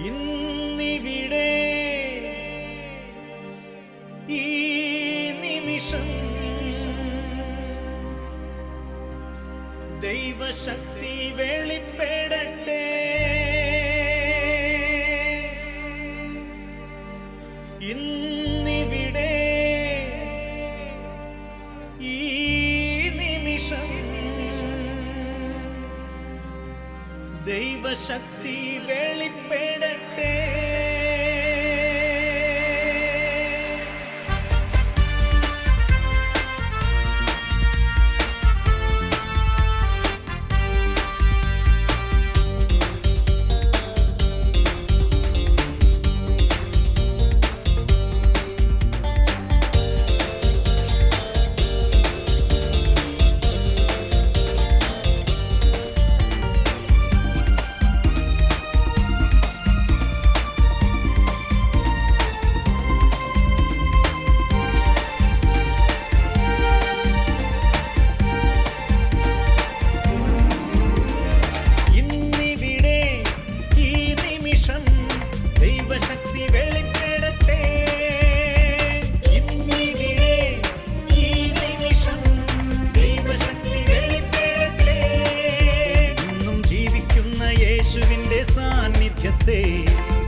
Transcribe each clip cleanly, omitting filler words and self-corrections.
ഇന്നിവിടെ ഈ നിമിഷം ദൈവശക്തി വെളിപ്പെടട്ടെ. ഇന്നിവിടെ ഈ നിമിഷം ദൈവശക്തി വെളിപ്പെടട്ടെ.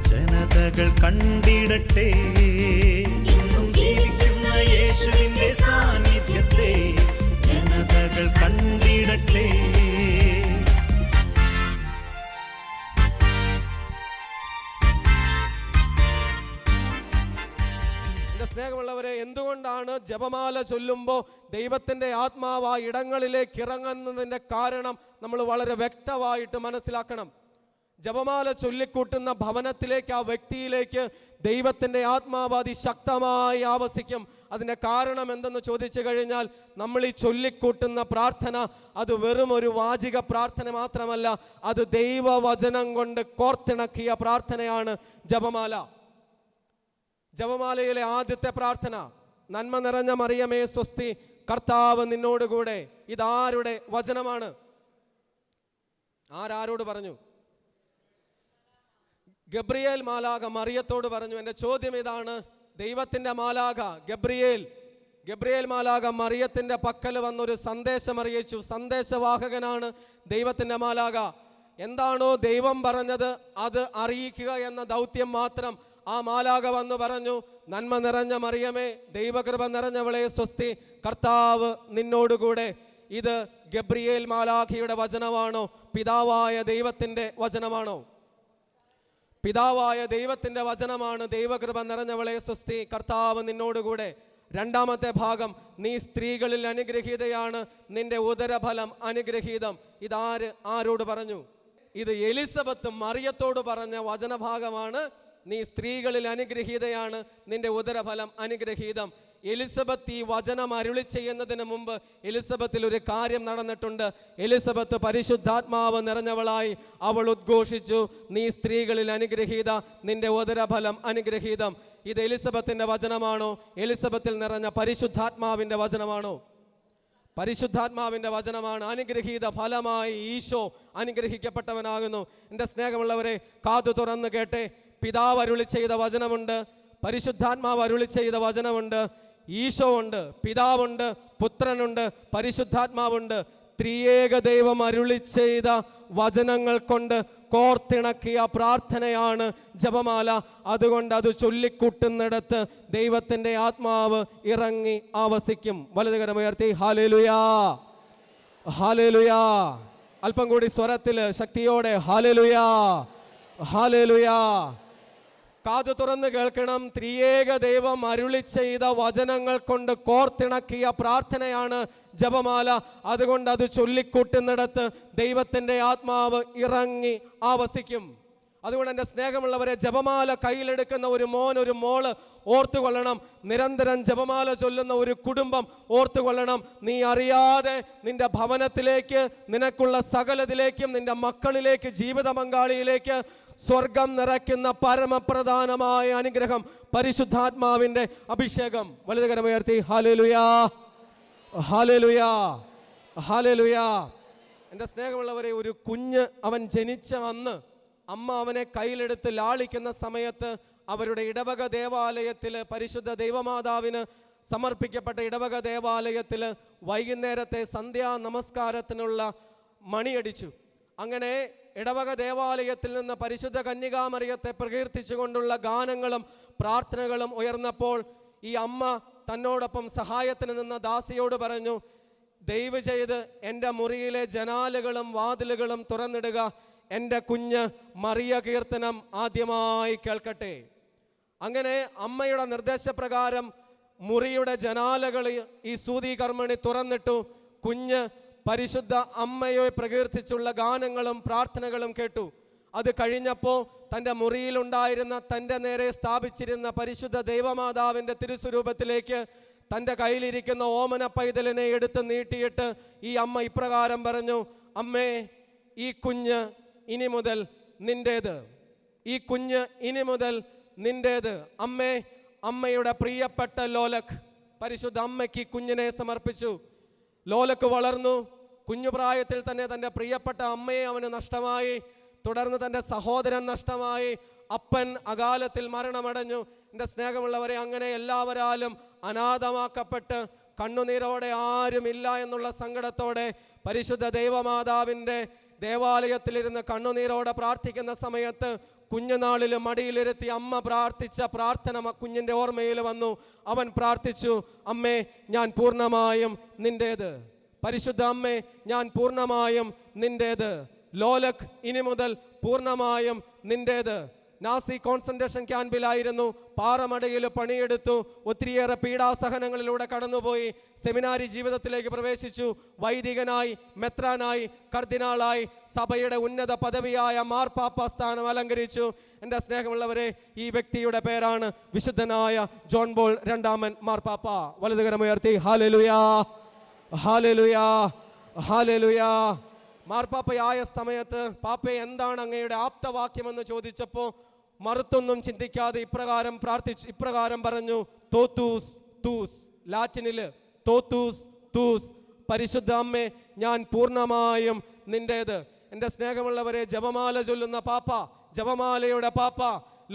ജനതകൾ കണ്ടിടട്ടെ. ഇന്നും ജീവിക്കുന്ന യേശുവിന്റെ സാന്നിധ്യത്തെ ജനതകൾ കണ്ടിടട്ടെ. എന്റെ സ്നേഹമുള്ളവരെ, എന്തുകൊണ്ടാണ് ജപമാല ചൊല്ലുമ്പോൾ ദൈവത്തിന്റെ ആത്മാവ് ആ ഇടങ്ങളിലേക്ക് ഇറങ്ങുന്നതിന്റെ കാരണം നമ്മൾ വളരെ വ്യക്തമായിട്ട് മനസ്സിലാക്കണം. ജപമാല ചൊല്ലിക്കൂട്ടുന്ന ഭവനത്തിലേക്ക്, ആ വ്യക്തിയിലേക്ക് ദൈവത്തിൻ്റെ ആത്മാവ് അതിശക്തമായി ആവസിക്കും. അതിൻ്റെ കാരണം എന്തെന്ന് ചോദിച്ചു കഴിഞ്ഞാൽ, നമ്മൾ ഈ ചൊല്ലിക്കൂട്ടുന്ന പ്രാർത്ഥന അത് വെറും ഒരു വാചിക പ്രാർത്ഥന മാത്രമല്ല, അത് ദൈവവചനം കൊണ്ട് കോർത്തിണക്കിയ പ്രാർത്ഥനയാണ് ജപമാല. ജപമാലയിലെ ആദ്യത്തെ പ്രാർത്ഥന, നന്മ നിറഞ്ഞ മറിയമേ സ്വസ്തി, കർത്താവ് നിന്നോടുകൂടെ. ഇതാരുടെ വചനമാണ്? ആരോട് പറഞ്ഞു? ഗബ്രിയേൽ മാലാഖ മറിയത്തോട് പറഞ്ഞു. എൻ്റെ ചോദ്യം ഇതാണ്, ദൈവത്തിൻ്റെ മാലാഖ ഗബ്രിയേൽ മാലാഖ മറിയത്തിൻ്റെ പക്കൽ വന്നൊരു സന്ദേശം അറിയിച്ചു. സന്ദേശവാഹകനാണ് ദൈവത്തിൻ്റെ മാലാഖ. എന്താണോ ദൈവം പറഞ്ഞത് അത് അറിയിക്കുക എന്ന ദൗത്യം മാത്രം ആ മാലാഖ വന്ന് പറഞ്ഞു. നന്മ നിറഞ്ഞ മറിയമേ, ദൈവകൃപ നിറഞ്ഞവളെ സ്വസ്തി, കർത്താവ് നിന്നോടുകൂടെ. ഇത് ഗബ്രിയേൽ മാലാഖയുടെ വചനമാണോ? പിതാവായ ദൈവത്തിൻ്റെ വചനമാണോ? പിതാവായ ദൈവത്തിൻ്റെ വചനമാണ്. ദൈവകൃപ നിറഞ്ഞവളെ സ്വസ്തി, കർത്താവ് നിന്നോടുകൂടെ. രണ്ടാമത്തെ ഭാഗം, നീ സ്ത്രീകളിൽ അനുഗ്രഹീതയാണ്, നിന്റെ ഉദരഫലം അനുഗ്രഹീതം. ആരോട് പറഞ്ഞു? ഇത് എലിസബത്ത് മറിയത്തോട് പറഞ്ഞ വചനഭാഗമാണ്. നീ സ്ത്രീകളിൽ അനുഗ്രഹീതയാണ്, നിന്റെ ഉദരഫലം അനുഗ്രഹീതം. എലിസബത്ത് ഈ വചനം അരുളി ചെയ്യുന്നതിന് മുമ്പ് എലിസബത്തിൽ ഒരു കാര്യം നടന്നിട്ടുണ്ട്. എലിസബത്ത് പരിശുദ്ധാത്മാവ് നിറഞ്ഞവളായി അവൾ ഉദ്ഘോഷിച്ചു, നീ സ്ത്രീകളിൽ അനുഗ്രഹീത, നിന്റെ ഉദരഫലം അനുഗ്രഹീതം. ഇത് എലിസബത്തിന്റെ വചനമാണോ? എലിസബത്തിൽ നിറഞ്ഞ പരിശുദ്ധാത്മാവിന്റെ വചനമാണോ? പരിശുദ്ധാത്മാവിന്റെ വചനമാണ്. അനുഗ്രഹീത ഫലമായി ഈശോ അനുഗ്രഹിക്കപ്പെട്ടവനാകുന്നു. എൻ്റെ സ്നേഹമുള്ളവരെ, കാതു തുറന്ന് കേട്ടെ. പിതാവ് അരുളി ചെയ്ത വചനമുണ്ട്, പരിശുദ്ധാത്മാവ് അരുളി ചെയ്ത വചനമുണ്ട്. ഈശോ ഉണ്ട്, പിതാവുണ്ട്, പുത്രനുണ്ട്, പരിശുദ്ധാത്മാവുണ്ട്. ത്രിയേക ദൈവം അരുളി ചെയ്ത വചനങ്ങൾ കൊണ്ട് കോർത്തിണക്കിയ പ്രാർത്ഥനയാണ് ജപമാല. അതുകൊണ്ട് അത് ചൊല്ലിക്കൂട്ടുന്നിടത്ത് ദൈവത്തിൻ്റെ ആത്മാവ് ഇറങ്ങി ആവസിക്കും. വലതുകരമുയർത്തി ഹല്ലേലൂയാ, ഹല്ലേലൂയാ. അല്പം കൂടി സ്വരത്തിൽ ശക്തിയോടെ ഹല്ലേലൂയാ, ഹല്ലേലൂയാ. കാതു തുറന്ന് കേൾക്കണം. ത്രിയേക ദൈവം അരുളി ചെയ്ത വചനങ്ങൾ കൊണ്ട് കോർത്തിണക്കിയ പ്രാർത്ഥനയാണ് ജപമാല. അതുകൊണ്ട് അത് ചൊല്ലിക്കൂട്ടുന്നിടത്ത് ദൈവത്തിൻ്റെ ആത്മാവ് ഇറങ്ങി ആവസിക്കും. അതുകൊണ്ട് എൻ്റെ സ്നേഹമുള്ളവരെ, ജപമാല കയ്യിലെടുക്കുന്ന ഒരു മോൻ, ഒരു മോള് ഓർത്തുകൊള്ളണം. നിരന്തരം ജപമാല ചൊല്ലുന്ന ഒരു കുടുംബം ഓർത്തുകൊള്ളണം. നീ അറിയാതെ നിന്റെ ഭവനത്തിലേക്ക്, നിനക്കുള്ള സകലത്തിലേക്കും, നിന്റെ മക്കളിലേക്ക്, ജീവിത പങ്കാളിയിലേക്ക് സ്വർഗം നിറയ്ക്കുന്ന പരമപ്രധാനമായ അനുഗ്രഹം, പരിശുദ്ധാത്മാവിൻ്റെ അഭിഷേകം. വലതുകരമുയർത്തി ഹല്ലേലൂയാ, ഹല്ലേലൂയാ, ഹല്ലേലൂയാ. എൻ്റെ സ്നേഹമുള്ളവരെ, ഒരു കുഞ്ഞ് അവൻ ജനിച്ച അന്ന് അമ്മ അവനെ കയ്യിലെടുത്ത് ലാളിക്കുന്ന സമയത്ത് അവരുടെ ഇടവക ദേവാലയത്തിൽ, പരിശുദ്ധ ദൈവമാതാവിന് സമർപ്പിക്കപ്പെട്ട ഇടവക ദേവാലയത്തിൽ വൈകുന്നേരത്തെ സന്ധ്യാ നമസ്കാരത്തിനുള്ള മണിയടിച്ചു. അങ്ങനെ ഇടവക ദേവാലയത്തിൽ നിന്ന് പരിശുദ്ധ കന്യകാമറിയത്തെ പ്രകീർത്തിച്ചുകൊണ്ടുള്ള ഗാനങ്ങളും പ്രാർത്ഥനകളും ഉയർന്നപ്പോൾ ഈ അമ്മ തന്നോടൊപ്പം സഹായത്തിന് നിന്ന ദാസിയോട് പറഞ്ഞു, ദയവ് ചെയ്ത് എൻ്റെ മുറിയിലെ ജനാലകളും വാതിലുകളും തുറന്നിടുക, എൻ്റെ കുഞ്ഞ് മറിയ കീർത്തനം ആദ്യമായി കേൾക്കട്ടെ. അങ്ങനെ അമ്മയുടെ നിർദ്ദേശപ്രകാരം മുറിയുടെ ജനാലകൾ ഈ സൂതി കർമ്മിണി തുറന്നിട്ടു. കുഞ്ഞ് പരിശുദ്ധ അമ്മയെ പ്രകീർത്തിച്ചുള്ള ഗാനങ്ങളും പ്രാർത്ഥനകളും കേട്ടു. അത് കഴിഞ്ഞപ്പോൾ തൻ്റെ മുറിയിലുണ്ടായിരുന്ന, തൻ്റെ നേരെ സ്ഥാപിച്ചിരുന്ന പരിശുദ്ധ ദൈവമാതാവിൻ്റെ തിരുസ്വരൂപത്തിലേക്ക് തൻ്റെ കയ്യിലിരിക്കുന്ന ഓമന പൈതലിനെ എടുത്ത് നീട്ടിയിട്ട് ഈ അമ്മ ഇപ്രകാരം പറഞ്ഞു, അമ്മേ, ഈ കുഞ്ഞ് ഇനി മുതൽ നിൻ്റേത്, ഈ കുഞ്ഞ് ഇനി മുതൽ നിൻ്റേത്. അമ്മേ, അമ്മയുടെ പ്രിയപ്പെട്ട ലോലക് പരിശുദ്ധ അമ്മയ്ക്ക് കുഞ്ഞിനെ സമർപ്പിച്ചു. ലോലക് വളർന്നു. കുഞ്ഞുപ്രായത്തിൽ തന്നെ തൻ്റെ പ്രിയപ്പെട്ട അമ്മയെ അവന് നഷ്ടമായി. തുടർന്ന് തൻ്റെ സഹോദരൻ നഷ്ടമായി. അപ്പൻ അകാലത്തിൽ മരണമടഞ്ഞു. എൻ്റെ സ്നേഹമുള്ളവരെ, അങ്ങനെ എല്ലാവരാലും അനാഥമാക്കപ്പെട്ട് കണ്ണുനീരോടെ ആരുമില്ല എന്നുള്ള സങ്കടത്തോടെ പരിശുദ്ധ ദൈവമാതാവിൻ്റെ ദേവാലയത്തിലിരുന്ന് കണ്ണുനീരോടെ പ്രാർത്ഥിക്കുന്ന സമയത്ത് കുഞ്ഞുനാളിൽ മടിയിലിരുത്തി അമ്മ പ്രാർത്ഥിച്ച പ്രാർത്ഥന കുഞ്ഞിൻ്റെ ഓർമ്മയിൽ വന്നു. അവൻ പ്രാർത്ഥിച്ചു, അമ്മേ, ഞാൻ പൂർണ്ണമായും നിൻ്റേത്. പരിശുദ്ധ അമ്മേ, ഞാൻ പൂർണ്ണമായും നിൻ്റേത്. ലോലക് ഇനി മുതൽ പൂർണ്ണമായും നിൻ്റേത്. Nazi concentration ക്യാമ്പിലായിരുന്നു. പാറമടയിൽ പണിയെടുത്തു. ഒത്തിരിയേറെ പീഡാസഹനങ്ങളിലൂടെ കടന്നുപോയി. സെമിനാരി ജീവിതത്തിലേക്ക് പ്രവേശിച്ചു. വൈദികനായി, മെത്രാനായി, കർദിനാളായി സഭയുടെ ഉന്നത പദവിയായ മാർപ്പാപ്പ സ്ഥാനം അലങ്കരിച്ചു. എൻ്റെ സ്നേഹമുള്ളവരെ, ഈ വ്യക്തിയുടെ പേരാണ് വിശുദ്ധനായ ജോൺ ബോൾ രണ്ടാമൻ മാർപ്പാപ്പ. വലതുകരമുയർത്തി ഹല്ലേലൂയാ, ഹല്ലേലൂയാ, ഹല്ലേലൂയാ. മാർപ്പാപ്പയായ സമയത്ത് പാപ്പയെ എന്താണ് അങ്ങയുടെ ആപ്തവാക്യമെന്ന് ചോദിച്ചപ്പോൾ മറുത്തൊന്നും ചിന്തിക്കാതെ ഇപ്രകാരം പറഞ്ഞു, തോത്തൂസ് തൂസ്. ലാറ്റിനില് തോത്തൂസ് തൂസ്. പരിശുദ്ധ അമ്മേ, ഞാൻ പൂർണ്ണമായും നിൻ്റേത്. എൻ്റെ സ്നേഹമുള്ളവരെ, ജപമാല ചൊല്ലുന്ന പാപ്പ, ജപമാലയുടെ പാപ്പ,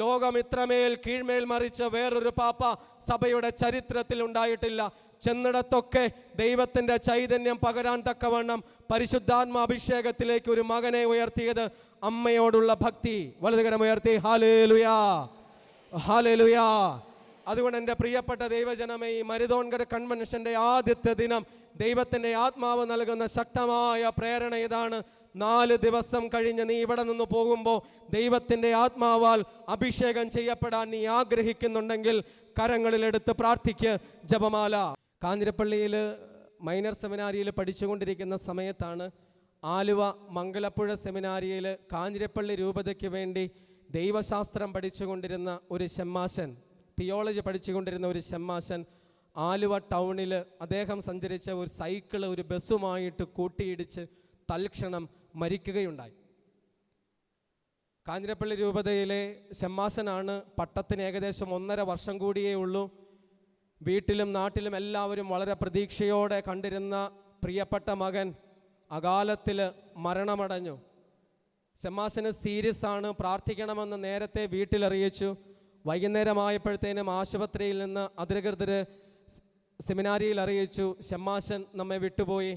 ലോകം ഇത്രമേൽ കീഴ്മേൽ മറിച്ച വേറൊരു പാപ്പ സഭയുടെ ചരിത്രത്തിൽ ഉണ്ടായിട്ടില്ല. ചെന്നിടത്തൊക്കെ ദൈവത്തിൻ്റെ ചൈതന്യം പകരാൻ തക്കവണ്ണം പരിശുദ്ധാത്മാഭിഷേകത്തിലേക്ക് ഒരു മകനെ ഉയർത്തിയത് അമ്മയോടുള്ള ഭക്തി. വലതുകരമുയർത്തി ഹല്ലേലൂയാ, ഹല്ലേലൂയാ. അതുകൊണ്ട് എൻ്റെ പ്രിയപ്പെട്ട ദൈവജനമേ, ഈ മരുതോൺകര കൺവെൻഷൻ്റെ ആദ്യത്തെ ദിനം ദൈവത്തിൻ്റെ ആത്മാവ് നൽകുന്ന ശക്തമായ പ്രേരണ ഇതാണ്. 4 ദിവസം കഴിഞ്ഞ് നീ ഇവിടെ നിന്ന് പോകുമ്പോൾ ദൈവത്തിൻ്റെ ആത്മാവാൽ അഭിഷേകം ചെയ്യപ്പെടാൻ നീ ആഗ്രഹിക്കുന്നുണ്ടെങ്കിൽ കരങ്ങളിലെടുത്ത് പ്രാർത്ഥിക്ക്. ജപമാല. കാഞ്ഞിരപ്പള്ളിയിൽ മൈനർ സെമിനാരിയിൽ പഠിച്ചുകൊണ്ടിരിക്കുന്ന സമയത്താണ് ആലുവ മംഗലപ്പുഴ സെമിനാരിയിൽ കാഞ്ഞിരപ്പള്ളി രൂപതയ്ക്ക് വേണ്ടി ദൈവശാസ്ത്രം പഠിച്ചുകൊണ്ടിരുന്ന ഒരു ഷമ്മാശൻ, തിയോളജി പഠിച്ചുകൊണ്ടിരുന്ന ഒരു ഷമ്മാശൻ ആലുവ ടൗണിൽ അദ്ദേഹം സഞ്ചരിച്ച ഒരു സൈക്കിള് ഒരു ബസ്സുമായിട്ട് കൂട്ടിയിടിച്ച് തൽക്ഷണം മരിക്കുകയുണ്ടായി. കാഞ്ഞിരപ്പള്ളി രൂപതയിലെ ഷമ്മാശനാണ്. പട്ടത്തിന് ഏകദേശം 1.5 വർഷം കൂടിയേ ഉള്ളൂ. വീട്ടിലും നാട്ടിലും എല്ലാവരും വളരെ പ്രതീക്ഷയോടെ കണ്ടിരുന്ന പ്രിയപ്പെട്ട മകൻ അകാലത്തിൽ മരണമടഞ്ഞു. ഷമ്മാശന് സീരിയസ് ആണ്, പ്രാർത്ഥിക്കണമെന്ന് നേരത്തെ വീട്ടിലറിയിച്ചു. വൈകുന്നേരമായപ്പോഴത്തേനും ആശുപത്രിയിൽ നിന്ന് അധികൃതർ സെമിനാരിയിൽ അറിയിച്ചു, ഷമ്മാശൻ നമ്മെ വിട്ടുപോയി.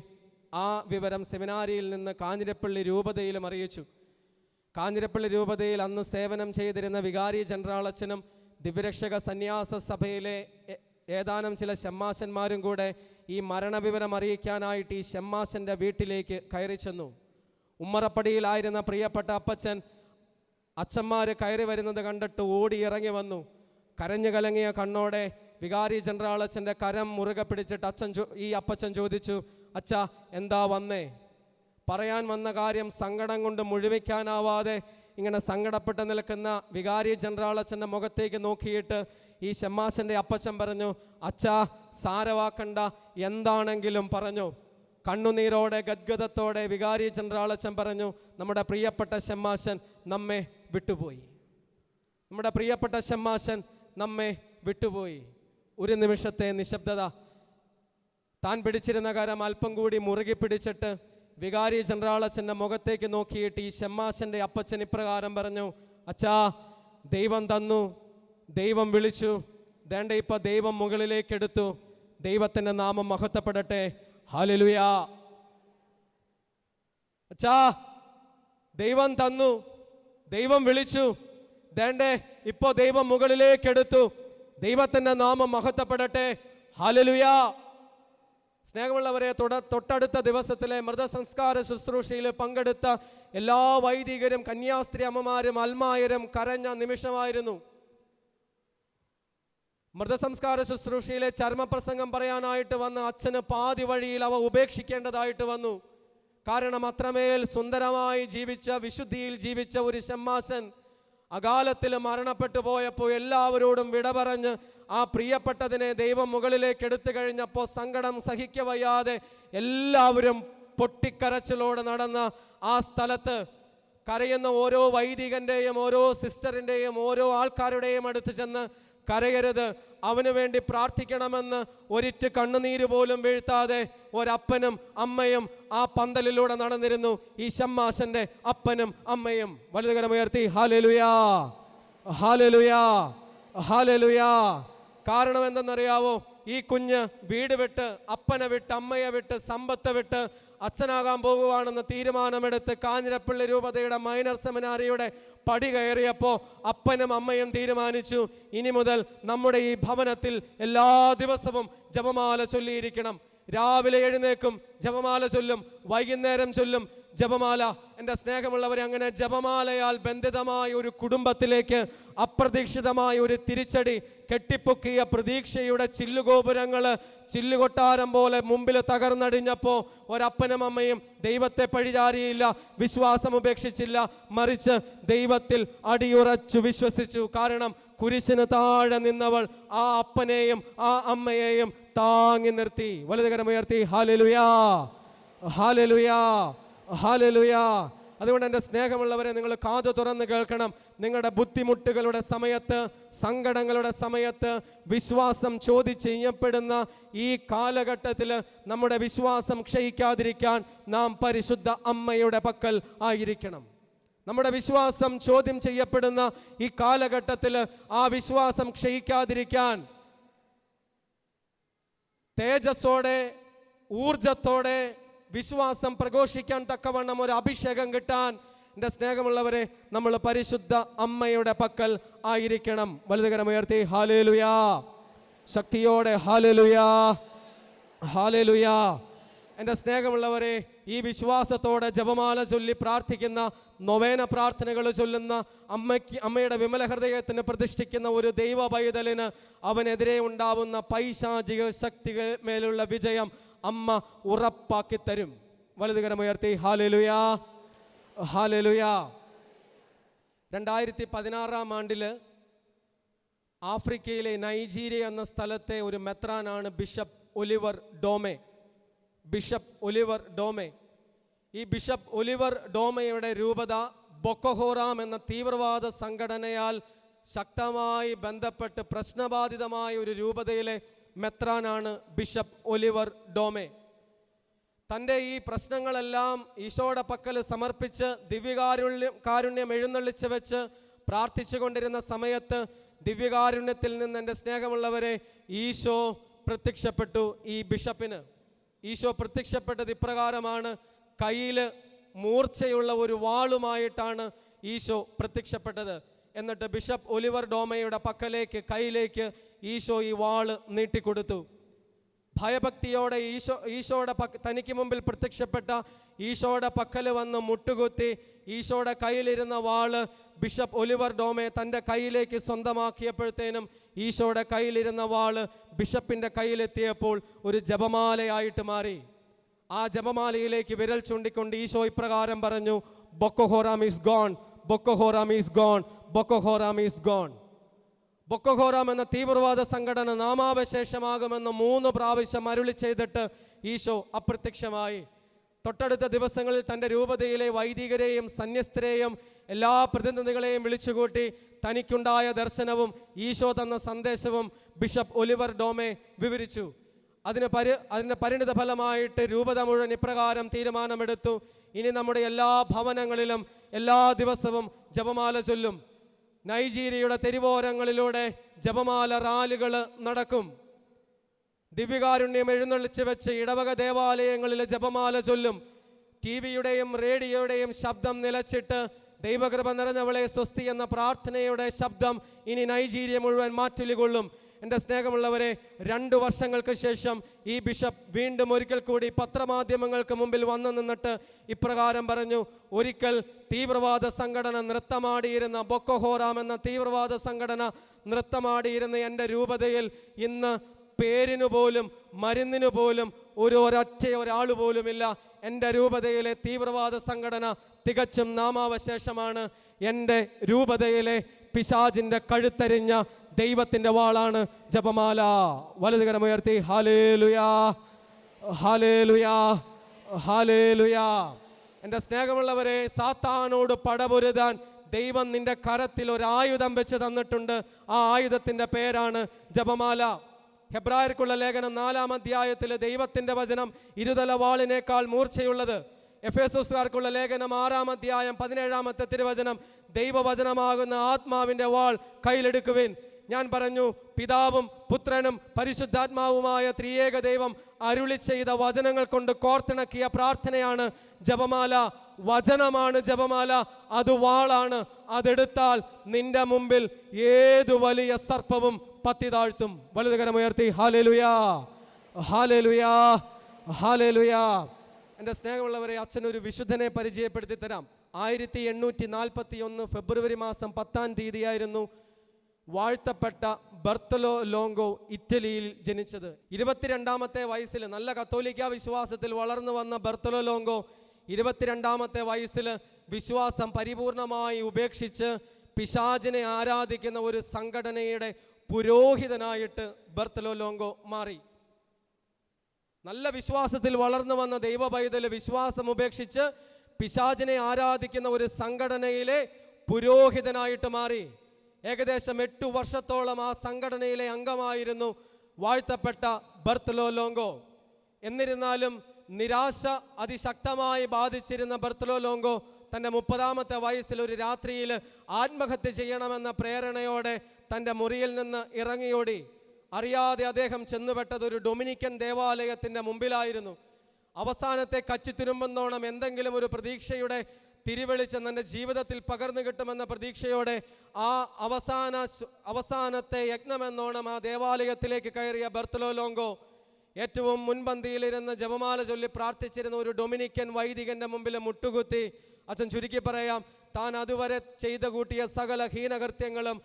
ആ വിവരം സെമിനാരിയിൽ നിന്ന് കാഞ്ഞിരപ്പള്ളി രൂപതയിലും അറിയിച്ചു. കാഞ്ഞിരപ്പള്ളി രൂപതയിൽ അന്ന് സേവനം ചെയ്തിരുന്ന വികാരി ജനറൽ അച്ഛനും ദിവ്യരക്ഷക സന്യാസ സഭയിലെ ഏതാനും ചില ഷമ്മാശന്മാരും കൂടെ ഈ മരണവിവരം അറിയിക്കാനായിട്ട് ഈ ഷമ്മാശൻ്റെ വീട്ടിലേക്ക് കയറി ചെന്നു. ഉമ്മറപ്പടിയിലായിരുന്ന പ്രിയപ്പെട്ട അപ്പച്ചൻ അച്ഛന്മാർ കയറി വരുന്നത് കണ്ടിട്ട് ഓടി ഇറങ്ങി വന്നു. കരഞ്ഞു കലങ്ങിയ കണ്ണോടെ വികാരി ജനറൽ അച്ഛൻ്റെ കരം മുറുകെ പിടിച്ചിട്ട് ഈ അപ്പച്ചൻ ചോദിച്ചു, അച്ഛാ എന്താ വന്നേ? പറയാൻ വന്ന കാര്യം സങ്കടം കൊണ്ട് മുഴുവിക്കാനാവാതെ ഇങ്ങനെ സങ്കടപ്പെട്ട് നിൽക്കുന്ന വികാരി ജനറൽ അച്ഛൻ്റെ മുഖത്തേക്ക് നോക്കിയിട്ട് ഈ ഷമ്മാശൻ്റെ അപ്പച്ചൻ പറഞ്ഞു, അച്ഛാ സാരവാക്കണ്ട, എന്താണെങ്കിലും പറഞ്ഞു. കണ്ണുനീരോടെ ഗദ്ഗതത്തോടെ വികാരി ജനറൽ അച്ഛൻ പറഞ്ഞു, നമ്മുടെ പ്രിയപ്പെട്ട ഷമ്മാശൻ നമ്മെ വിട്ടുപോയി, നമ്മുടെ പ്രിയപ്പെട്ട ഷമ്മാശൻ നമ്മെ വിട്ടുപോയി. ഒരു നിമിഷത്തെ നിശബ്ദത. താൻ പിടിച്ചിരുന്ന കരം അല്പം കൂടി മുറുകി പിടിച്ചിട്ട് വികാരി ജനറൽ അച്ഛൻ്റെ മുഖത്തേക്ക് നോക്കിയിട്ട് ഈ ഷമ്മാശൻ്റെ അപ്പച്ചൻ ഇപ്രകാരം പറഞ്ഞു, അച്ഛാ, ദൈവം തന്നു, ദൈവം വിളിച്ചു, ദേണ്ട ഇപ്പം ദൈവം മുകളിലേക്ക് എടുത്തു, ദൈവത്തിൻ്റെ നാമം മഹത്വപ്പെടട്ടെ, ഹല്ലേലൂയാ. അച്ഛാ, ദൈവം തന്നു, ദൈവം വിളിച്ചു, ദേണ്ടേ ഇപ്പോ ദൈവം മുകളിലേക്ക് എടുത്തു, ദൈവത്തിൻ്റെ നാമം മഹത്വപ്പെടട്ടെ, ഹല്ലേലൂയാ. സ്നേഹമുള്ളവരെ, തൊട്ടടുത്ത ദിവസത്തിലെ മൃതസംസ്കാര ശുശ്രൂഷയിൽ പങ്കെടുത്ത എല്ലാ വൈദികരും കന്യാസ്ത്രീ അമ്മമാരും അൽമായരും കരഞ്ഞ നിമിഷമായിരുന്നു. മൃതസംസ്കാര ശുശ്രൂഷയിലെ ചർമ്മപ്രസംഗം പറയാനായിട്ട് വന്ന അച്ഛന് പാതി വഴിയിൽ അവ ഉപേക്ഷിക്കേണ്ടതായിട്ട് വന്നു. കാരണം അത്രമേൽ സുന്ദരമായി ജീവിച്ച, വിശുദ്ധിയിൽ ജീവിച്ച ഒരു ഷമ്മാശൻ അകാലത്തിൽ മരണപ്പെട്ടു പോയപ്പോൾ എല്ലാവരോടും വിട പറഞ്ഞ് ആ പ്രിയപ്പെട്ടതിനെ ദൈവം മുകളിലേക്ക് എടുത്തു കഴിഞ്ഞപ്പോൾ സങ്കടം സഹിക്കവയ്യാതെ എല്ലാവരും പൊട്ടിക്കരച്ചിലോട് നടന്ന ആ സ്ഥലത്ത് കരയുന്ന ഓരോ വൈദികന്റെയും ഓരോ സിസ്റ്ററിൻ്റെയും ഓരോ ആൾക്കാരുടെയും അടുത്ത് ചെന്ന് കരയരുത്, അവന് വേണ്ടി പ്രാർത്ഥിക്കണമെന്ന് ഒരിറ്റ് കണ്ണുനീര് പോലും വീഴ്ത്താതെ ഒരപ്പനും അമ്മയും ആ പന്തലിലൂടെ നടന്നിരുന്നു. ഈ ഷമ്മാശന്റെ അപ്പനും അമ്മയും. വലതുകരമുയർത്തി ഹല്ലേലൂയാ, ഹല്ലേലൂയാ, ഹല്ലേലൂയാ. കാരണം എന്തെന്നറിയാവോ? ഈ കുഞ്ഞ് വീട് വിട്ട്, അപ്പനെ വിട്ട്, അമ്മയെ വിട്ട്, സമ്പത്ത് വിട്ട് അച്ഛനാകാൻ പോകുവാണെന്ന് തീരുമാനമെടുത്ത് കാഞ്ഞിരപ്പള്ളി രൂപതയുടെ മൈനർ സെമിനാരിയുടെ പടി കയറിയപ്പോൾ അപ്പനും അമ്മയും തീരുമാനിച്ചു, ഇനി മുതൽ നമ്മുടെ ഈ ഭവനത്തിൽ എല്ലാ ദിവസവും ജപമാല ചൊല്ലിയിരിക്കണം. രാവിലെ എഴുന്നേക്കും, ജപമാല ചൊല്ലും, വൈകുന്നേരം ചൊല്ലും ജപമാല. എൻ്റെ സ്നേഹമുള്ളവരെ, അങ്ങനെ ജപമാലയാൽ ബന്ധിതമായ ഒരു കുടുംബത്തിലേക്ക് അപ്രതീക്ഷിതമായ ഒരു തിരിച്ചടി. കെട്ടിപ്പൊക്കിയ പ്രതീക്ഷയുടെ ചില്ലുഗോപുരങ്ങൾ ചില്ലുകൊട്ടാരം പോലെ മുമ്പിൽ തകർന്നടിഞ്ഞപ്പോൾ ഒരപ്പനും അമ്മയും ദൈവത്തെ പഴിചാരിയില്ല, വിശ്വാസം ഉപേക്ഷിച്ചില്ല, മറിച്ച് ദൈവത്തിൽ അടിയുറച്ചു വിശ്വസിച്ചു. കാരണം കുരിശിന് താഴെ നിന്നവൾ ആ അപ്പനെയും ആ അമ്മയെയും താങ്ങി നിർത്തി. വലതുകരമുയർത്തി ഹല്ലേലൂയാ, ഹല്ലേലൂയാ, ഹല്ലേലൂയാ. അതുകൊണ്ട് എൻ്റെ സ്നേഹമുള്ളവരെ, നിങ്ങൾ കാതു തുറന്ന് കേൾക്കണം. നിങ്ങളുടെ ബുദ്ധിമുട്ടുകളുടെ സമയത്ത്, സങ്കടങ്ങളുടെ സമയത്ത്, വിശ്വാസം ചോദിച്ച് ചെയ്യപ്പെടുന്ന ഈ കാലഘട്ടത്തിൽ നമ്മുടെ വിശ്വാസം ക്ഷയിക്കാതിരിക്കാൻ നാം പരിശുദ്ധ അമ്മയുടെ പക്കൽ ആയിരിക്കണം. നമ്മുടെ വിശ്വാസം ചോദ്യം ചെയ്യപ്പെടുന്ന ഈ കാലഘട്ടത്തിൽ ആ വിശ്വാസം ക്ഷയിക്കാതിരിക്കാൻ തേജസ്സോടെ, ഊർജത്തോടെ വിശ്വാസം പ്രഘോഷിക്കാൻ തക്കവണ്ണം ഒരു അഭിഷേകം കിട്ടാൻ എൻ്റെ സ്നേഹമുള്ളവരെ, നമ്മൾ പരിശുദ്ധ അമ്മയുടെ പക്കൽ ആയിരിക്കണം. വലതുകരമുയർത്തി ഹല്ലേലൂയാ, ശക്തിയോടെ ഹല്ലേലൂയാ, ഹല്ലേലൂയാ. എൻ്റെ സ്നേഹമുള്ളവരെ, ഈ വിശ്വാസത്തോടെ ജപമാല ചൊല്ലി പ്രാർത്ഥിക്കുന്ന, നൊവേന പ്രാർത്ഥനകൾ ചൊല്ലുന്ന അമ്മയുടെ വിമല ഹൃദയത്തിന് പ്രതിഷ്ഠിക്കുന്ന ഒരു ദൈവ പൈതലിന് അവനെതിരെ ഉണ്ടാവുന്ന പൈശാചിക ശക്തികൾ മേലുള്ള വിജയം അമ്മ ഉറപ്പാക്കി തരും. വലതുകരമുയർത്തി ഹല്ലേലൂയാ, ഹല്ലേലൂയാ. 2016 ആഫ്രിക്കയിലെ നൈജീരിയ എന്ന സ്ഥലത്തെ ഒരു മെത്രാനാണ് bishop Oliver Doeme. Bishop Oliver Doeme. ഈ ബിഷപ്പ് ഒലിവർ ഡോമയുടെ രൂപത ബൊക്കോഹറാം എന്ന തീവ്രവാദ സംഘടനയാൽ ശക്തമായി ബന്ധപ്പെട്ട് പ്രശ്നബാധിതമായ ഒരു രൂപതയിലെ മെത്രാനാണ് ബിഷപ്പ് ഒലിവർ ഡോമെ. തൻ്റെ ഈ പ്രശ്നങ്ങളെല്ലാം ഈശോയുടെ പക്കൽ സമർപ്പിച്ച് ദിവ്യകാരുണ്യം എഴുന്നള്ളിച്ച് വെച്ച് പ്രാർത്ഥിച്ചു കൊണ്ടിരുന്ന സമയത്ത് ദിവ്യകാരുണ്യത്തിൽ നിന്ന്, എൻ്റെ സ്നേഹമുള്ളവരെ, ഈശോ പ്രത്യക്ഷപ്പെട്ടു ഈ ബിഷപ്പിന്. ഈശോ പ്രത്യക്ഷപ്പെട്ടത് ഇപ്രകാരമാണ്. കയ്യിൽ മൂർച്ചയുള്ള ഒരു വാളുമായിട്ടാണ് ഈശോ പ്രത്യക്ഷപ്പെട്ടത്. എന്നിട്ട് ബിഷപ്പ് ഒലിവർ ഡോമയുടെ കയ്യിലേക്ക് ഈശോ ഈ വാള് നീട്ടിക്കൊടുത്തു. ഭയഭക്തിയോടെ ഈശോയുടെ തനിക്ക് മുമ്പിൽ പ്രത്യക്ഷപ്പെട്ട ഈശോയുടെ പക്കൽ വന്ന് മുട്ടുകുത്തി ഈശോയുടെ കയ്യിലിരുന്ന വാള് ബിഷപ്പ് ഒലിവർ ഡോമെ തൻ്റെ കയ്യിലേക്ക് സ്വന്തമാക്കിയപ്പോഴത്തേനും ഈശോയുടെ കയ്യിലിരുന്ന വാള് ബിഷപ്പിൻ്റെ കയ്യിലെത്തിയപ്പോൾ ഒരു ജപമാലയായിട്ട് മാറി. ആ ജപമാലയിലേക്ക് വിരൽ ചൂണ്ടിക്കൊണ്ട് ഈശോ ഇപ്രകാരം പറഞ്ഞു, Boko Haram is gone, Boko Haram is gone, Boko Haram is gone. Boko Haram എന്ന തീവ്രവാദ സംഘടന നാമാവശേഷമാകുമെന്ന് 3 പ്രാവശ്യം അരുളി ചെയ്തിട്ട് ഈശോ അപ്രത്യക്ഷമായി. തൊട്ടടുത്ത ദിവസങ്ങളിൽ തൻ്റെ രൂപതയിലെ വൈദികരെയും സന്യസ്തരെയും എല്ലാ പ്രതിനിധികളെയും വിളിച്ചുകൂട്ടി തനിക്കുണ്ടായ ദർശനവും ഈശോ തന്ന സന്ദേശവും ബിഷപ്പ് ഒലിവർ ഡോമെ വിവരിച്ചു. അതിൻ്റെ പരിണിത ഫലമായിട്ട് രൂപത മുഴുവൻ ഇപ്രകാരം തീരുമാനമെടുത്തു: ഇനി നമ്മുടെ എല്ലാ ഭവനങ്ങളിലും എല്ലാ ദിവസവും ജപമാല ചൊല്ലും. നൈജീരിയയുടെ തെരുവോരങ്ങളിലൂടെ ജപമാല റാലികൾ നടക്കും. ദിവ്യകാരുണ്യം എഴുന്നള്ളിച്ച് വെച്ച് ഇടവക ദേവാലയങ്ങളിൽ ജപമാല ചൊല്ലും. TV-യുടെയും റേഡിയോയുടെയും ശബ്ദം നിലച്ചിട്ട് ദൈവകൃപ നിറഞ്ഞവളെ സ്വസ്തി എന്ന പ്രാർത്ഥനയുടെ ശബ്ദം ഇനി നൈജീരിയ മുഴുവൻ മാറ്റൊലികൊള്ളും. എൻ്റെ സ്നേഹമുള്ളവരെ, 2 വർഷങ്ങൾക്ക് ശേഷം ഈ ബിഷപ്പ് വീണ്ടും ഒരിക്കൽ കൂടി പത്രമാധ്യമങ്ങൾക്ക് മുമ്പിൽ വന്നു നിന്നിട്ട് ഇപ്രകാരം പറഞ്ഞു: ഒരിക്കൽ തീവ്രവാദ സംഘടന നൃത്തമാടിയിരുന്ന ബൊക്കോ ഹറാം എന്ന തീവ്രവാദ സംഘടന നൃത്തമാടിയിരുന്ന എൻ്റെ രൂപതയിൽ ഇന്ന് പേരിനു പോലും മരുന്നിനു പോലും ഒരാൾ പോലുമില്ല. എൻ്റെ രൂപതയിലെ തീവ്രവാദ സംഘടന തികച്ചും നാമാവശേഷമാണ്. എൻ്റെ രൂപതയിലെ പിശാചിൻ്റെ കഴുത്തരിഞ്ഞ ദൈവത്തിൻ്റെ വാളാണ് ജപമാല. വലതുകരമുയർത്തി ഹല്ലേലൂയാ, ഹല്ലേലൂയാ, ഹല്ലേലൂയാ. എൻ്റെ സ്നേഹമുള്ളവരെ, സാത്താനോട് പടപൊരുതാൻ ദൈവം നിന്റെ കരത്തിൽ ഒരു ആയുധം വെച്ച് തന്നിട്ടുണ്ട്. ആ ആയുധത്തിൻ്റെ പേരാണ് ജപമാല. ഹെബ്രായർക്കുള്ള ലേഖനം 4-ാം അധ്യായത്തിൽ ദൈവത്തിൻ്റെ വചനം ഇരുതല വാളിനേക്കാൾ മൂർച്ചയുള്ളത്. എഫേസോസുകാർക്കുള്ള ലേഖനം 6-ാം അധ്യായം 17-ാമത്തെ തിരുവചനം: ദൈവവചനമാകുന്ന ആത്മാവിൻ്റെ വാൾ കയ്യിലെടുക്കുവിൻ. ഞാൻ പറഞ്ഞു, പിതാവും പുത്രനും പരിശുദ്ധാത്മാവുമായ ത്രിയേക ദൈവം അരുളി ചെയ്ത വചനങ്ങൾ കൊണ്ട് കോർത്തിണക്കിയ പ്രാർത്ഥനയാണ് ജപമാല. വചനമാണ് ജപമാല. അത് വാളാണ്. അതെടുത്താൽ നിന്റെ മുമ്പിൽ ഏതു വലിയ സർപ്പവും പത്തി താഴ്ത്തും. വലതുകരമുയർത്തി ഹല്ലേലൂയാ, ഹല്ലേലൂയാ, ഹല്ലേലൂയാ. എൻ്റെ സ്നേഹമുള്ളവരെ, അച്ഛനൊരു വിശുദ്ധനെ പരിചയപ്പെടുത്തി തരാം. 1841 ഫെബ്രുവരി മാസം 10-ാം തീയതിയായിരുന്നു വാഴ്ത്തപ്പെട്ട ബർത്തലോ ലോങ്കോ ഇറ്റലിയിൽ ജനിച്ചത്. 22-ാമത്തെ വയസ്സിൽ, നല്ല കത്തോലിക്ക വിശ്വാസത്തിൽ വളർന്നു വന്ന ബർത്തലോ ലോങ്കോ 22-ാമത്തെ വയസ്സിൽ വിശ്വാസം പരിപൂർണമായി ഉപേക്ഷിച്ച് പിശാചിനെ ആരാധിക്കുന്ന ഒരു സംഘടനയുടെ പുരോഹിതനായിട്ട് ബർത്തലോ ലോങ്കോ മാറി. നല്ല വിശ്വാസത്തിൽ വളർന്നു വന്ന ദൈവ പൈതൽ വിശ്വാസം ഉപേക്ഷിച്ച് പിശാചിനെ ആരാധിക്കുന്ന ഒരു സംഘടനയിലെ പുരോഹിതനായിട്ട് മാറി. ഏകദേശം 8 വർഷത്തോളം ആ സംഘടനയിലെ അംഗമായിരുന്നു വാഴ്ത്തപ്പെട്ട ബർത്തലോ ലോങ്കോ. എന്നിരുന്നാലും നിരാശ അതിശക്തമായി ബാധിച്ചിരുന്ന ബർത്തലോ ലോങ്കോ തൻ്റെ 30-ാമത്തെ വയസ്സിൽ ഒരു രാത്രിയിൽ ആത്മഹത്യ ചെയ്യണമെന്ന പ്രേരണയോടെ തൻ്റെ മുറിയിൽ നിന്ന് ഇറങ്ങിയോടി. അറിയാതെ അദ്ദേഹം ചെന്നുപെട്ടത് ഒരു ഡൊമിനിക്കൻ ദേവാലയത്തിൻ്റെ മുമ്പിലായിരുന്നു. അവസാനത്തെ കച്ചിത്തുരുമ്പെന്നോണം എന്തെങ്കിലും ഒരു പ്രതീക്ഷയുടെ തിരിവെളിച്ചം തൻ്റെ ജീവിതത്തിൽ പകർന്നു കിട്ടുമെന്ന പ്രതീക്ഷയോടെ ആ അവസാനത്തെ യജ്ഞമെന്നോണം ആ ദേവാലയത്തിലേക്ക് കയറിയ ബർത്തലോ ലോങ്കോ ഏറ്റവും മുൻപന്തിയിലിരുന്ന് ജപമാല ചൊല്ലി പ്രാർത്ഥിച്ചിരുന്ന ഒരു ഡൊമിനിക്കൻ വൈദികന്റെ മുമ്പിൽ മുട്ടുകുത്തി. അച്ഛൻ ചുരുക്കി പറയാം, താൻ അതുവരെ ചെയ്തു കൂട്ടിയ സകല ഹീനകൃത്യങ്ങളും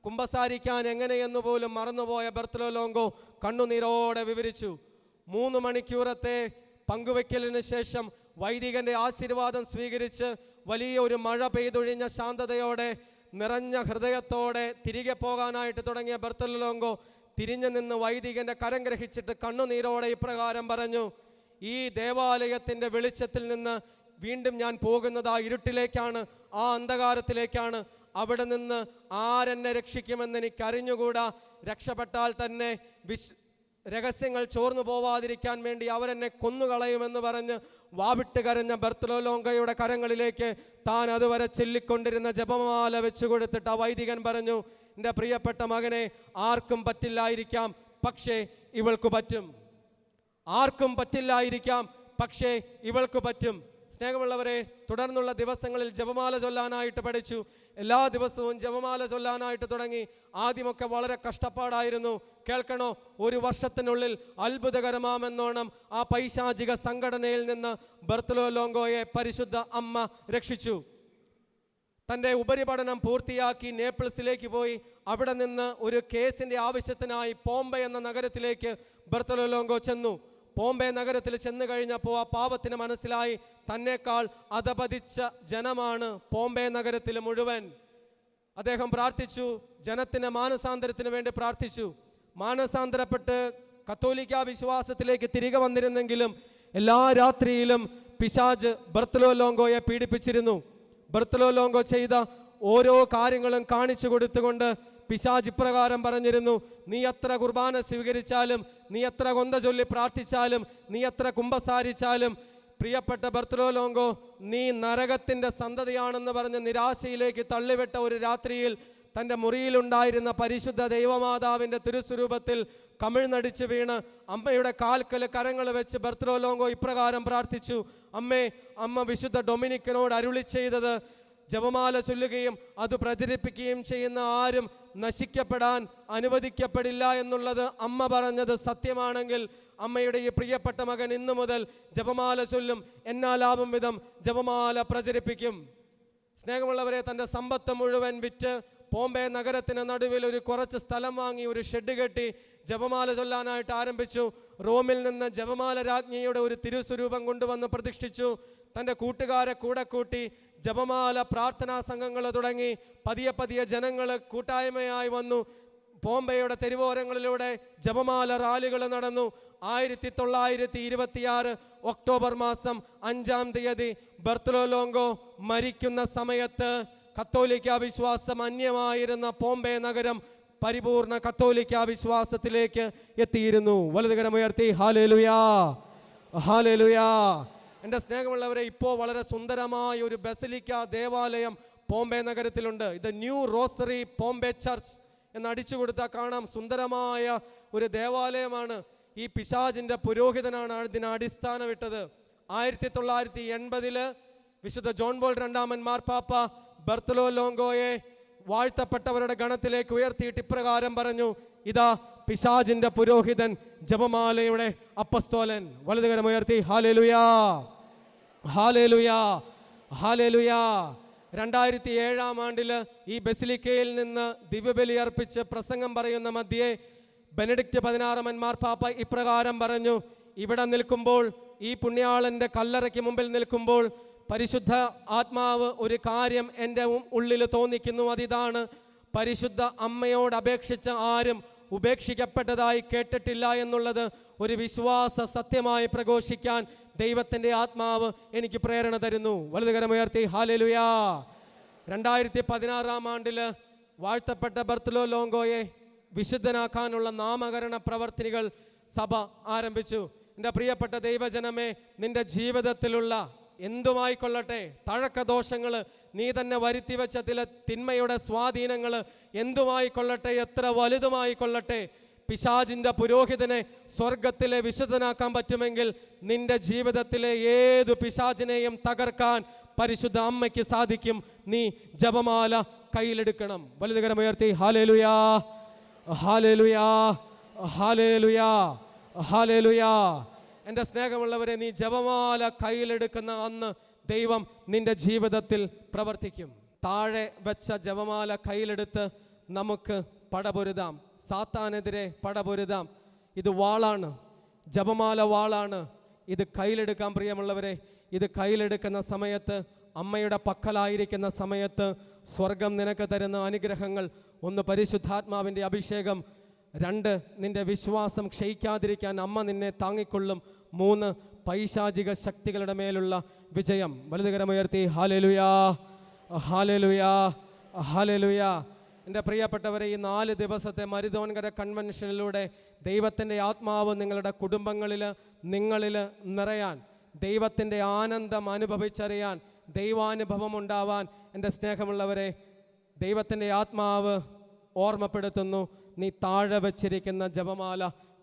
കുമ്പസാരിക്കാൻ എങ്ങനെയെന്നു പോലും മറന്നുപോയ ബർത്തലോ ലോങ്കോ കണ്ണുനീരോടെ വിവരിച്ചു. 3 മണിക്കൂറത്തെ പങ്കുവെക്കലിന് ശേഷം വൈദികന്റെ ആശീർവാദം സ്വീകരിച്ച് വലിയ ഒരു മഴ പെയ്തൊഴിഞ്ഞ ശാന്തതയോടെ നിറഞ്ഞ ഹൃദയത്തോടെ തിരികെ പോകാനായിട്ട് തുടങ്ങിയ ബർത്തലോ ലോങ്കോ തിരിഞ്ഞു നിന്ന് വൈദികന്റെ കരം ഗ്രഹിച്ചിട്ട് കണ്ണുനീരോടെ ഇപ്രകാരം പറഞ്ഞു: ഈ ദേവാലയത്തിൻ്റെ വെളിച്ചത്തിൽ നിന്ന് വീണ്ടും ഞാൻ പോകുന്നത് ആ ഇരുട്ടിലേക്കാണ്, ആ അന്ധകാരത്തിലേക്കാണ്. അവിടെ നിന്ന് ആരെന്നെ രക്ഷിക്കുമെന്ന് എനിക്കറിഞ്ഞുകൂടാ. രക്ഷപ്പെട്ടാൽ തന്നെ രഹസ്യങ്ങൾ ചോർന്നു പോവാതിരിക്കാൻ വേണ്ടി അവരെന്നെ കൊന്നുകളയുമെന്ന് പറഞ്ഞ് വാവിട്ട് കരഞ്ഞ ബർത്തലോ ലോങ്കോയുടെ കരങ്ങളിലേക്ക് താൻ അതുവരെ ചൊല്ലിക്കൊണ്ടിരുന്ന ജപമാല വെച്ചു കൊടുത്തിട്ട് ആ വൈദികൻ പറഞ്ഞു: എൻ്റെ പ്രിയപ്പെട്ട മകനെ, ആർക്കും പറ്റില്ലായിരിക്കാം, പക്ഷേ ഇവൾക്ക് പറ്റും. ആർക്കും പറ്റില്ലായിരിക്കാം, പക്ഷേ ഇവൾക്ക് പറ്റും. സ്നേഹമുള്ളവരെ, തുടർന്നുള്ള ദിവസങ്ങളിൽ ജപമാല ചൊല്ലാനായിട്ട് പഠിച്ചു. എല്ലാ ദിവസവും ജപമാല ചൊല്ലാനായിട്ട് തുടങ്ങി. ആദ്യമൊക്കെ വളരെ കഷ്ടപ്പാടായിരുന്നു. കേൾക്കണോ, 1 വർഷത്തിനുള്ളിൽ അത്ഭുതകരമാമെന്നോണം ആ പൈശാചിക സംഘടനയിൽ നിന്ന് ബർത്തലോ ലോങ്കോയെ പരിശുദ്ധ അമ്മ രക്ഷിച്ചു. തൻ്റെ ഉപരിപഠനം പൂർത്തിയാക്കി നേപ്പിൾസിലേക്ക് പോയി. അവിടെ നിന്ന് ഒരു കേസിൻ്റെ ആവശ്യത്തിനായി പോംബെ എന്ന നഗരത്തിലേക്ക് ബർത്തലോ ലോങ്കോ ചെന്നു. പോംബെ നഗരത്തിൽ ചെന്ന് കഴിഞ്ഞപ്പോൾ ആ പാവത്തിന് മനസ്സിലായി, തന്നെക്കാൾ അധപതിച്ച ജനമാണ് പോംബെ നഗരത്തിൽ മുഴുവൻ. അദ്ദേഹം പ്രാർത്ഥിച്ചു, ജനത്തിന് മാനസാന്തരത്തിന് വേണ്ടി പ്രാർത്ഥിച്ചു. മാനസാന്തരപ്പെട്ട് കത്തോലിക്ക വിശ്വാസത്തിലേക്ക് തിരികെ വന്നിരുന്നെങ്കിലും എല്ലാ രാത്രിയിലും പിശാച് ബർത്തലോ ലോങ്കോയെ പീഡിപ്പിച്ചിരുന്നു. ബർത്തലോ ലോങ്കോ ചെയ്ത ഓരോ കാര്യങ്ങളും കാണിച്ചു കൊടുത്തുകൊണ്ട് പിശാച് ഇപ്രകാരം പറഞ്ഞിരുന്നു, നീ എത്ര കുർബാന സ്വീകരിച്ചാലും, നീ എത്ര കൊന്ത ചൊല്ലി പ്രാർത്ഥിച്ചാലും, നീ എത്ര കുമ്പസാരിച്ചാലും, പ്രിയപ്പെട്ട ബർത്തലോലോങ്കോ, നീ നരകത്തിൻ്റെ സന്തതിയാണെന്ന് പറഞ്ഞ് നിരാശയിലേക്ക് തള്ളിവിട്ട ഒരു രാത്രിയിൽ തൻ്റെ മുറിയിലുണ്ടായിരുന്ന പരിശുദ്ധ ദൈവമാതാവിൻ്റെ തിരുസ്വരൂപത്തിൽ കമിഴ്ന്നടിച്ച് വീണ് അമ്മയുടെ കാൽക്കൽ കരങ്ങൾ വെച്ച് ബർത്തലോലോങ്കോ ഇപ്രകാരം പ്രാർത്ഥിച്ചു, അമ്മ വിശുദ്ധ ഡൊമിനിക്കിനോട് അരുളി ചെയ്തത്, ജപമാല ചൊല്ലുകയും അത് പ്രചരിപ്പിക്കുകയും ചെയ്യുന്ന ആരും നശിക്കപ്പെടാൻ അനുവദിക്കപ്പെടില്ല എന്നുള്ളത് അമ്മ പറഞ്ഞത് സത്യമാണെങ്കിൽ അമ്മയുടെ ഈ പ്രിയപ്പെട്ട മകൻ ഇന്നു മുതൽ ജപമാല ചൊല്ലും, എന്നാലാവും വിധം ജപമാല പ്രചരിപ്പിക്കും. സ്നേഹമുള്ളവരെ, തൻ്റെ സമ്പത്ത് മുഴുവൻ വിറ്റ് ബോംബെ നഗരത്തിന് നടുവിൽ ഒരു കുറച്ച് സ്ഥലം വാങ്ങി ഒരു ഷെഡ് കെട്ടി ജപമാല ചൊല്ലാനായിട്ട് ആരംഭിച്ചു. റോമിൽ നിന്ന് ജപമാല രാജ്ഞിയുടെ ഒരു തിരുസ്വരൂപം കൊണ്ടുവന്ന് പ്രതിഷ്ഠിച്ചു. തൻ്റെ കൂട്ടുകാരെ കൂടെ കൂട്ടി ജപമാല പ്രാർത്ഥനാ സംഘങ്ങൾ തുടങ്ങി. പതിയെ ജനങ്ങൾ കൂട്ടായ്മയായി വന്നു. ബോംബെയുടെ തെരുവോരങ്ങളിലൂടെ ജപമാല റാലികൾ നടന്നു. 1926 ഒക്ടോബർ മാസം 5-ാം തീയതി ബർത്തലോലോങ്കോ മരിക്കുന്ന സമയത്ത് കത്തോലിക്ക വിശ്വാസം അന്യമായിരുന്ന ബോംബെ നഗരം പരിപൂർണ കത്തോലിക്ക വിശ്വാസത്തിലേക്ക് എത്തിയിരുന്നു. വലതുകരമുയർത്തി ഹല്ലേലൂയാ, ഹല്ലേലൂയാ. എൻ്റെ സ്നേഹമുള്ളവരെ, ഇപ്പോൾ വളരെ സുന്ദരമായ ഒരു ബസിലിക്ക ദേവാലയം ബോംബെ നഗരത്തിലുണ്ട്. ഇത് ന്യൂ റോസറി ബോംബെ ചർച്ച് എന്ന് അടിച്ചു കൊടുത്താൽ കാണാം. സുന്ദരമായ ഒരു ദേവാലയമാണ്. ഈ പിശാചിൻ്റെ പുരോഹിതനാണ് ഇതിന് അടിസ്ഥാനമിട്ടത്. 1980 വിശുദ്ധ ജോൺ പോൾ രണ്ടാമൻ മാർപ്പാപ്പ ബർത്തലോലോങ്കോയെ വാഴ്ത്തപ്പെട്ടവരുടെ ഗണത്തിലേക്ക് ഉയർത്തിയിട്ട് ഇപ്രകാരം പറഞ്ഞു, ഇതാ പിശാചിൻ്റെ പുരോഹിതൻ, ജപമാലയുടെ അപ്പസ്തോലൻ. വലതുകരം ഉയർത്തി ഹല്ലേലൂയാ, ഹല്ലേലൂയാ, ഹല്ലേലൂയാ. 2007 ഈ ബസിലിക്കയിൽ നിന്ന് ദിവ്യബലി അർപ്പിച്ച് പ്രസംഗം പറയുന്ന മധ്യേ ബെനഡിക്റ്റ് 16 മാർപ്പാപ്പ ഇപ്രകാരം പറഞ്ഞു, ഇവിടെ നിൽക്കുമ്പോൾ, ഈ പുണ്യാളൻ്റെ കല്ലറയ്ക്ക് മുമ്പിൽ നിൽക്കുമ്പോൾ പരിശുദ്ധ ആത്മാവ് ഒരു കാര്യം എൻ്റെ ഉള്ളിൽ തോന്നിക്കുന്നു. അതിതാണ്, പരിശുദ്ധ അമ്മയോട് അപേക്ഷിച്ച ആരും ഉപേക്ഷിക്കപ്പെട്ടതായി കേട്ടിട്ടില്ല എന്നുള്ളത് ഒരു വിശ്വാസ സത്യമായി പ്രഘോഷിക്കാൻ ദൈവത്തിൻ്റെ ആത്മാവ് എനിക്ക് പ്രേരണ തരുന്നു. വലതുകരമുയർത്തി ഹല്ലേലൂയാ. 2016 വാഴ്ത്തപ്പെട്ട ബർത്തലോലോങ്കോയെ വിശുദ്ധനാക്കാനുള്ള നാമകരണ പ്രവർത്തനങ്ങൾ സഭ ആരംഭിച്ചു. എൻ്റെ പ്രിയപ്പെട്ട ദൈവജനമേ, നിന്റെ ജീവിതത്തിലുള്ള എന്തുമായിക്കൊള്ളട്ടെ, തഴക്കദോഷങ്ങൾ, നീ തന്നെ വരുത്തി വെച്ച ചില തിന്മയുടെ സ്വാധീനങ്ങൾ എന്തുമായിക്കൊള്ളട്ടെ, എത്ര വലുതുമായിക്കൊള്ളട്ടെ, പിശാചിൻ്റെ പുരോഹിതനെ സ്വർഗത്തിലെ വിശുദ്ധനാക്കാൻ പറ്റുമെങ്കിൽ നിന്റെ ജീവിതത്തിലെ ഏതു പിശാചിനെയും തകർക്കാൻ പരിശുദ്ധ അമ്മയ്ക്ക് സാധിക്കും. നീ ജപമാല കയ്യിലെടുക്കണം. വലതുകരമുയർത്തി ഹല്ലേലൂയാ, ഹല്ലേലൂയാ, ഹല്ലേലൂയാ, ഹല്ലേലൂയാ. എൻ്റെ സ്നേഹമുള്ളവരെ, നീ ജപമാല കയ്യിലെടുക്കുന്ന അന്ന് ദൈവം നിന്റെ ജീവിതത്തിൽ പ്രവർത്തിക്കും. താഴെ വെച്ച ജപമാല കയ്യിലെടുത്ത് നമുക്ക് പടപൊരുതാം, സാത്താനെതിരെ പടപൊരുതാം. ഇത് വാളാണ്, ജപമാല വാളാണ്. ഇത് കയ്യിലെടുക്കാൻ പ്രിയമുള്ളവരെ, ഇത് കയ്യിലെടുക്കുന്ന സമയത്ത്, അമ്മയുടെ പക്കലായിരിക്കുന്ന സമയത്ത് സ്വർഗം നിനക്ക് തരുന്ന അനുഗ്രഹങ്ങൾ: 1, പരിശുദ്ധാത്മാവിൻ്റെ അഭിഷേകം; 2, നിന്റെ വിശ്വാസം ക്ഷയിക്കാതിരിക്കാൻ അമ്മ നിന്നെ താങ്ങിക്കൊള്ളും; 3, പൈശാചിക ശക്തികളുടെ മേലുള്ള വിജയം. വലതുകരമുയർത്തി ഹല്ലേലൂയാ, ഹല്ലേലൂയാ, ഹല്ലേലൂയാ. എൻ്റെ പ്രിയപ്പെട്ടവരെ, ഈ 4 ദിവസത്തെ മരുതോൻകര കൺവെൻഷനിലൂടെ ദൈവത്തിൻ്റെ ആത്മാവ് നിങ്ങളുടെ കുടുംബങ്ങളിൽ, നിങ്ങളിൽ നിറയാൻ, ദൈവത്തിൻ്റെ ആനന്ദം അനുഭവിച്ചറിയാൻ, ദൈവാനുഭവം ഉണ്ടാവാൻ എൻ്റെ സ്നേഹമുള്ളവരെ, ദൈവത്തിൻ്റെ ആത്മാവ് ഓർമ്മപ്പെടുത്തുന്നു, നീ താഴെ വച്ചിരിക്കുന്ന ജപമാല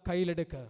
കയ്യിലെടുക്കുക.